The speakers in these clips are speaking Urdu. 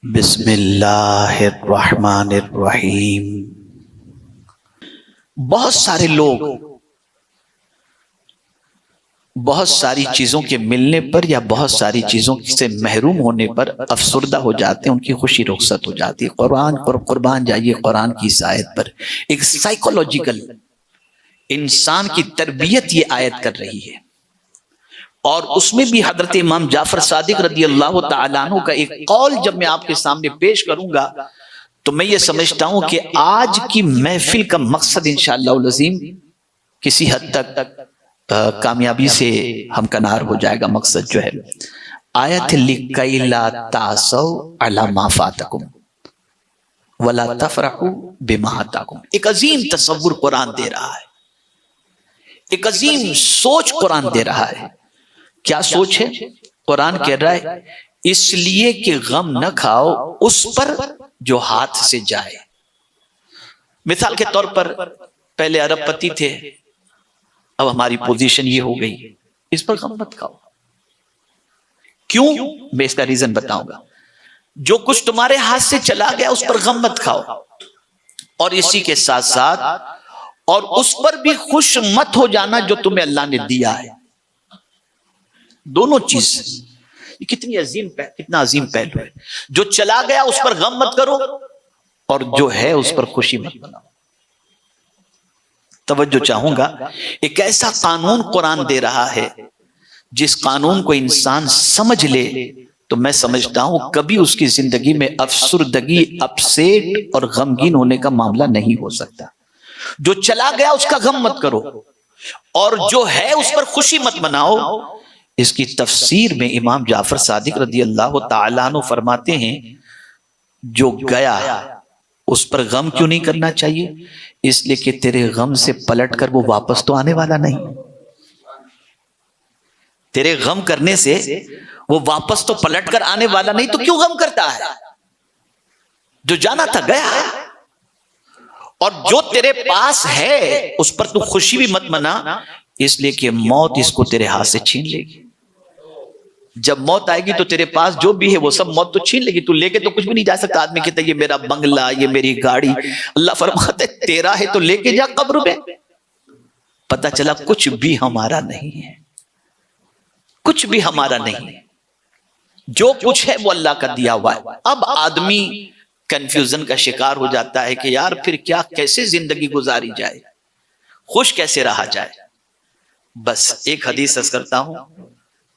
بسم اللہ الرحمن الرحیم۔ بہت سارے لوگ بہت ساری چیزوں کے ملنے پر یا بہت ساری چیزوں سے محروم ہونے پر افسردہ ہو جاتے ہیں، ان کی خوشی رخصت ہو جاتی ہے۔ قربان جائیے قرآن کی اس آیت پر ایک سائیکولوجیکل انسان کی تربیت یہ آیت کر رہی ہے، اور اس میں بھی حضرت امام جعفر صادق رضی اللہ تعالیٰ عنہ کا ایک قول جب میں آپ کے سامنے پیش کروں گا تو میں یہ سمجھتا ہوں کہ آج کی محفل کا مقصد انشاءاللہ العظیم کسی حد تک کامیابی سے ہمکنار ہو جائے گا۔ مقصد جو ہے آیت لِكَيْ لَا تَعْسَوْا عَلَى مَا فَاتَكُمْ وَلَا تَفْرَحُوا بِمَا آتَاكُمْ۔ ایک عظیم تصور قرآن دے رہا ہے، ایک عظیم سوچ قرآن دے رہا ہے۔ کیا سوچ ہے؟ قرآن کہہ رہا ہے اس لیے کہ غم نہ کھاؤ اس پر جو ہاتھ سے جائے۔ مثال کے طور پر پہلے ارب پتی تھے، اب ہماری پوزیشن یہ ہو گئی، اس پر غم مت کھاؤ۔ کیوں؟ میں اس کا ریزن بتاؤں گا۔ جو کچھ تمہارے ہاتھ سے چلا گیا اس پر غم مت کھاؤ، اور اسی کے ساتھ ساتھ اور اس پر بھی خوش مت ہو جانا جو تمہیں اللہ نے دیا ہے۔ دونوں چیز یہ کتنا عظیم پہلو ہے۔ جو چلا گیا اس پر غم مت کرو، اور جو ہے اس پر خوشی مت بناؤ۔ توجہ چاہوں گا، ایک ایسا قانون قرآن دے رہا ہے جس قانون کو انسان سمجھ لے تو میں سمجھتا ہوں کبھی اس کی زندگی میں افسردگی، اپسیٹ اور غمگین ہونے کا معاملہ نہیں ہو سکتا۔ جو چلا گیا اس کا غم مت کرو، اور جو ہے اس پر خوشی مت مناؤ۔ اس کی تفسیر میں امام جعفر صادق رضی اللہ تعالیٰ عنہ فرماتے ہیں جو گیا اس پر غم کیوں نہیں کرنا چاہیے؟ اس لیے کہ تیرے غم سے پلٹ کر وہ واپس تو آنے والا نہیں۔ تیرے غم کرنے سے وہ واپس تو پلٹ کر آنے والا نہیں، تو کیوں غم کرتا ہے؟ جو جانا تھا گیا، اور جو تیرے پاس ہے اس پر تو خوشی بھی مت منا، اس لیے کہ موت اس کو تیرے ہاتھ سے چھین لے گی۔ جب موت آئے گی تو تیرے پاس جو بھی ہے وہ سب موت تو چھین لے گی، تو لے کے تو کچھ بھی نہیں جا سکتا۔ آدمی کہتا ہے یہ میرا بنگلہ، یہ میری گاڑی، اللہ فرماتا ہے تیرا ہے تو لے کے جا قبر میں۔ پتہ چلا کچھ بھی ہمارا نہیں ہے، کچھ بھی ہمارا نہیں ہے، جو کچھ ہے وہ اللہ کا دیا ہوا ہے۔ اب آدمی کنفیوژن کا شکار ہو جاتا ہے کہ یار پھر کیا، کیسے زندگی گزاری جائے، خوش کیسے رہا جائے؟ بس ایک حدیث عرض کرتا ہوں،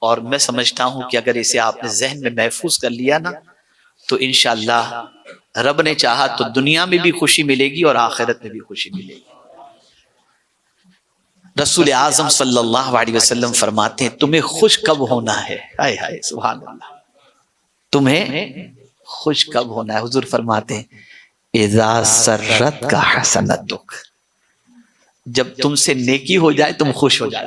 اور میں سمجھتا ہوں کہ اگر اسے آپ نے ذہن میں محفوظ کر لیا نا تو انشاءاللہ رب نے چاہا تو دنیا میں بھی خوشی ملے گی اور آخرت میں بھی خوشی ملے گی۔ رسول اعظم صلی اللہ علیہ وسلم فرماتے ہیں تمہیں خوش کب ہونا ہے؟ ہائے ہائے سبحان اللہ، تمہیں خوش کب ہونا ہے؟ حضور فرماتے ہیں اذا سرت کا حسنتک، جب تم سے نیکی ہو جائے تم خوش ہو جائے۔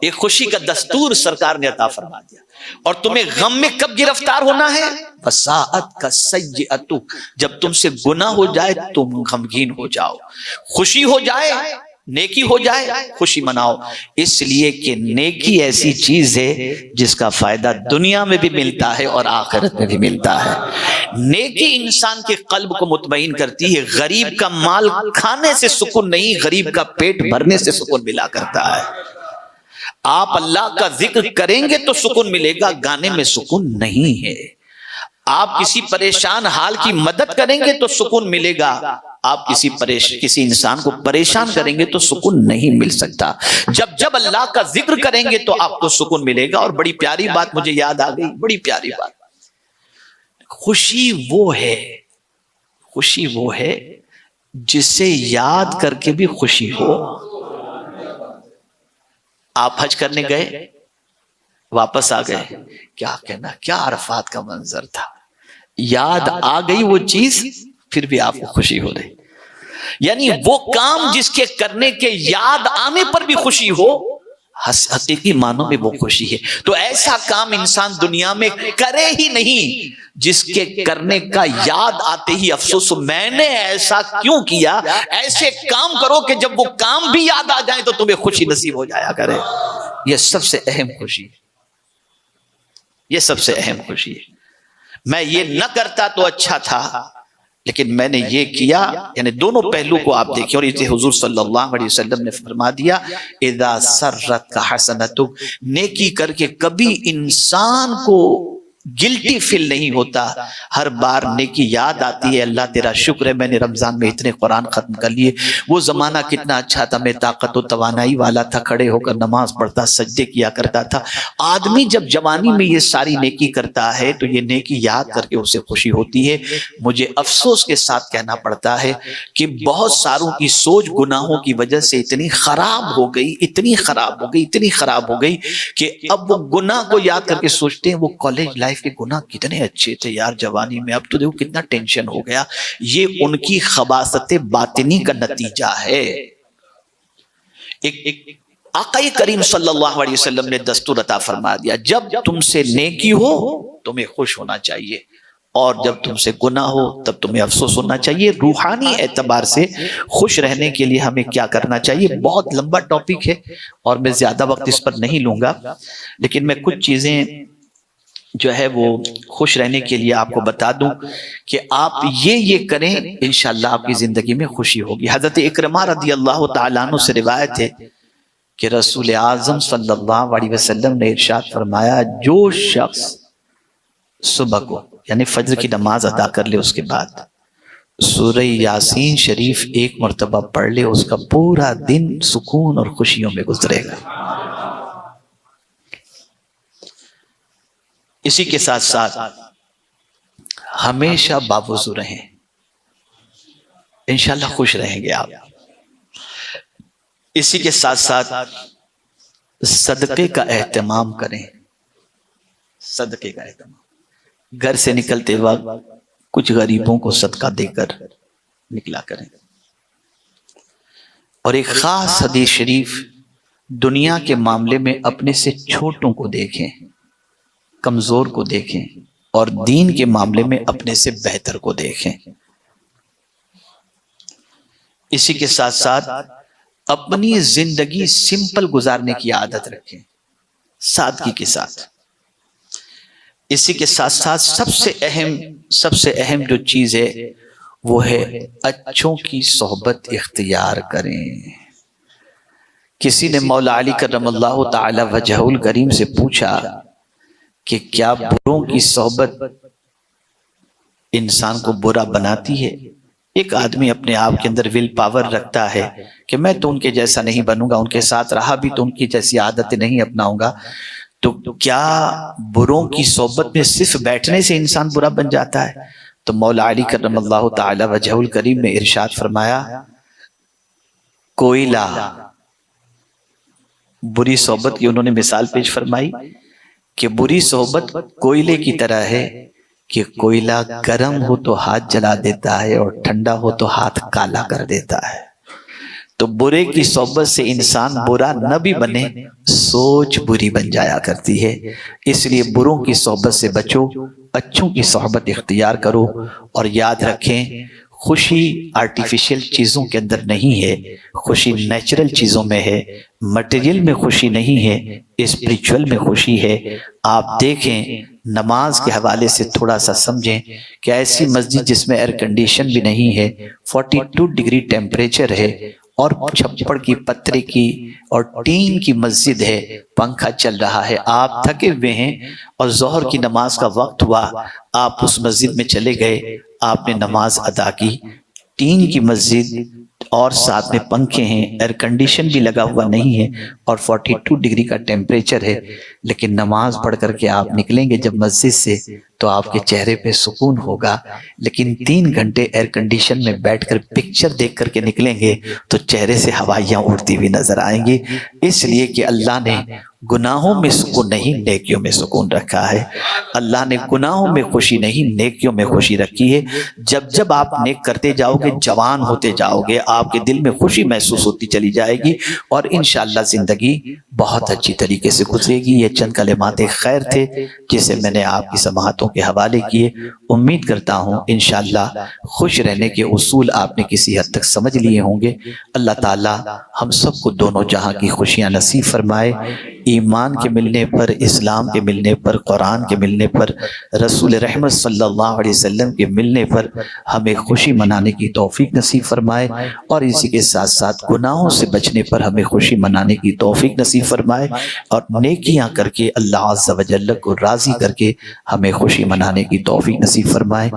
ایک خوشی کا دستور سرکار نے عطا فرما دیا۔ اور تمہیں غم میں کب گرفتار ہونا ہے؟ وساعت کا سیئۃ، جب تم سے گناہ ہو جائے تم غمگین ہو جاؤ۔ خوشی ہو جائے، نیکی ہو جائے، خوشی مناؤ، اس لیے کہ نیکی ایسی چیز ہے جس کا فائدہ دنیا میں بھی ملتا ہے اور آخرت میں بھی ملتا ہے۔ نیکی انسان کے قلب کو مطمئن کرتی ہے۔ غریب کا مال کھانے سے سکون نہیں، غریب کا پیٹ بھرنے سے سکون ملا کرتا ہے۔ آپ اللہ کا ذکر کریں گے تو سکون ملے گا، گانے میں سکون نہیں ہے۔ آپ کسی پریشان حال کی مدد کریں گے تو سکون ملے گا، آپ کسی انسان کو پریشان کریں گے تو سکون نہیں مل سکتا۔ جب اللہ کا ذکر کریں گے تو آپ کو سکون ملے گا۔ اور بڑی پیاری بات مجھے یاد آ گئی، بڑی پیاری بات، خوشی وہ ہے جسے یاد کر کے بھی خوشی ہو۔ آپ حج کرنے گئے، واپس آ گئے، کیا کہنا، کیا عرفات کا منظر تھا، یاد آ گئی وہ چیز پھر بھی آپ کو خوشی ہو رہی۔ یعنی وہ کام جس کے کرنے کے یاد آنے پر بھی خوشی ہو، حقیقی معنوں میں وہ خوشی ہے۔ تو ایسا کام انسان دنیا میں کرے ہی نہیں جس کے کرنے کا یاد آتے ہی افسوس میں نے ایسا کیوں کیا۔ ایسے کام کرو کہ جب وہ کام بھی یاد آ جائیں تو تمہیں خوشی نصیب ہو جایا کرے۔ یہ سب سے اہم خوشی ہے، یہ سب سے اہم خوشی ہے۔ میں یہ نہ کرتا تو اچھا تھا لیکن میں نے یہ کیا. یعنی دونوں پہلو کو آپ دیکھیں. اور اسے حضور صلی اللہ علیہ وسلم نے فرما دیا اذا سرت کا حسنتک، نیکی کر کے کبھی انسان کو گلٹی فیل نہیں ہوتا. ہر بار نیکی یاد آتی ہے، اللہ تیرا شکر ہے میں نے رمضان میں اتنے قرآن ختم کر لیے، وہ زمانہ کتنا اچھا تھا، میں طاقت و توانائی والا تھا، کھڑے ہو کر نماز پڑھتا، سجدے کیا کرتا تھا. آدمی جب جوانی میں یہ ساری نیکی کرتا ہے تو یہ نیکی یاد کر کے اسے خوشی ہوتی ہے. مجھے افسوس کے ساتھ کہنا پڑتا ہے کہ بہت ساروں کی سوچ گناہوں کی وجہ سے اتنی خراب ہو گئی، اتنی خراب ہو گئی، اتنی خراب ہو گئی کہ اب وہ گناہ کو یاد کر کے سوچتے ہیں وہ کالج لائف کے گناہ کتنے اچھے تھے یار جوانی میں، اب تو دیکھو کتنا ٹینشن ہو گیا. یہ ان کی خباثت باطنی کا نتیجہ ہے. ایک آقا کریم صلی اللہ علیہ وسلم نے دستور عطا فرما دیا، جب تم سے نیکی ہو تمہیں خوش ہونا چاہیے، اور جب تم سے گناہ ہو تب تمہیں افسوس ہونا چاہیے. روحانی اعتبار سے خوش رہنے کے لیے ہمیں کیا کرنا چاہیے؟ بہت لمبا ٹاپک ہے اور میں زیادہ وقت اس پر نہیں لوں گا، لیکن میں کچھ چیزیں جو ہے وہ خوش رہنے کے لیے آپ کو بتا دوں کہ آپ یہ کریں، انشاءاللہ آپ کی زندگی میں خوشی ہوگی. حضرت اکرمہ رضی اللہ تعالیٰ عنہ سے روایت ہے کہ رسول اعظم صلی اللہ علیہ وسلم نے ارشاد فرمایا، جو شخص صبح کو یعنی فجر کی نماز ادا کر لے، اس کے بعد سورہ یاسین شریف ایک مرتبہ پڑھ لے، اس کا پورا دن سکون اور خوشیوں میں گزرے گا. اسی کے ساتھ ساتھ ہمیشہ باوضو رہیں، انشاءاللہ خوش رہیں گے آپ. اسی کے ساتھ ساتھ صدقے کا اہتمام کریں. صدقے کا اہتمام، گھر سے نکلتے وقت کچھ غریبوں کو صدقہ دے کر نکلا کریں. اور ایک خاص حدیث شریف، دنیا کے معاملے میں اپنے سے چھوٹوں کو دیکھیں، کمزور کو دیکھیں، اور دین کے معاملے میں اپنے سے بہتر کو دیکھیں. اسی کے ساتھ ساتھ اپنی زندگی سمپل گزارنے کی عادت رکھیں، سادگی کے ساتھ. اسی کے ساتھ ساتھ سب سے اہم جو چیز ہے وہ ہے اچھوں کی صحبت اختیار کریں. کسی نے مولا علی کرم اللہ تعالی وجہہ الکریم سے پوچھا کہ کیا بروں کی صحبت انسان کو برا بناتی ہے؟ ایک آدمی اپنے آپ کے اندر ول پاور رکھتا ہے کہ میں تو ان کے جیسا نہیں بنوں گا، ان کے ساتھ رہا بھی تو ان کی جیسی عادتیں نہیں اپناؤں گا، تو کیا بروں کی صحبت میں صرف بیٹھنے سے انسان برا بن جاتا ہے؟ تو مولا علی کرم اللہ تعالی وجہہ الکریم نے ارشاد فرمایا، کوئلہ، بری صحبت کی انہوں نے مثال پیش فرمائی کہ بری صحبت کوئلے کی طرح ہے کہ کوئلہ گرم ہو تو ہاتھ جلا دیتا ہے اور ٹھنڈا ہو تو ہاتھ کالا کر دیتا ہے. تو برے کی صحبت سے انسان برا نہ بھی بنے، سوچ بری بن جایا کرتی ہے. اس لیے بروں کی صحبت سے بچو، اچھوں کی صحبت اختیار کرو. اور یاد رکھیں، خوشی آرٹیفیشل چیزوں کے اندر نہیں ہے، خوشی نیچرل چیزوں میں ہے. مٹیریل میں خوشی نہیں ہے، اسپریچول میں خوشی ہے. آپ دیکھیں، نماز کے حوالے سے تھوڑا سا سمجھیں کہ ایسی مسجد جس میں ایئر کنڈیشن بھی نہیں ہے، 42 ڈگری ٹیمپریچر ہے، اور چھپڑ کی پترے کی اور ٹین کی مسجد ہے، پنکھا چل رہا ہے، آپ تھکے ہوئے ہیں اور ظہر کی نماز کا وقت ہوا، آپ اس مسجد میں چلے گئے، آپ نے نماز ادا کی. ٹین کی مسجد اور ساتھ میں پنکھے ہیں، ایئر کنڈیشن بھی لگا ہوا نہیں ہے، اور 42 ڈگری کا ٹیمپریچر ہے، لیکن نماز پڑھ کر کے آپ نکلیں گے جب مسجد سے تو آپ کے چہرے پہ سکون ہوگا. لیکن 3 گھنٹے ایئر کنڈیشن میں بیٹھ کر پکچر دیکھ کر کے نکلیں گے تو چہرے سے ہوائیاں اڑتی ہوئی نظر آئیں گی. اس لیے کہ اللہ نے گناہوں میں سکون نہیں، نیکیوں میں سکون رکھا ہے. اللہ نے گناہوں میں خوشی نہیں، نیکیوں میں خوشی رکھی ہے. جب آپ نیک کرتے جاؤ گے، جوان ہوتے جاؤ گے، آپ کے دل میں خوشی محسوس ہوتی چلی جائے گی، اور انشاءاللہ زندگی بہت اچھی طریقے سے گزرے گی. یہ چند کلمات خیر تھے جسے میں نے آپ کی سماعتوں کے حوالے کیے. امید کرتا ہوں انشاءاللہ خوش رہنے کے اصول آپ نے کسی حد تک سمجھ لیے ہوں گے. اللہ تعالی ہم سب کو دونوں جہاں کی خوشیاں نصیب فرمائے. ایمان کے ملنے پر، اسلام کے ملنے پر، قرآن کے ملنے پر، رسول رحمت صلی اللہ علیہ وسلم کے ملنے پر ہمیں خوشی منانے کی توفیق نصیب فرمائے، اور اسی کے ساتھ ساتھ گناہوں سے بچنے پر ہمیں خوشی منانے کی توفیق نصیب فرمائے، اور نیکیاں کر کے اللہ عز و جل کو راضی کر کے ہمیں خوشی منانے کی توفیق نصیب فرمائے۔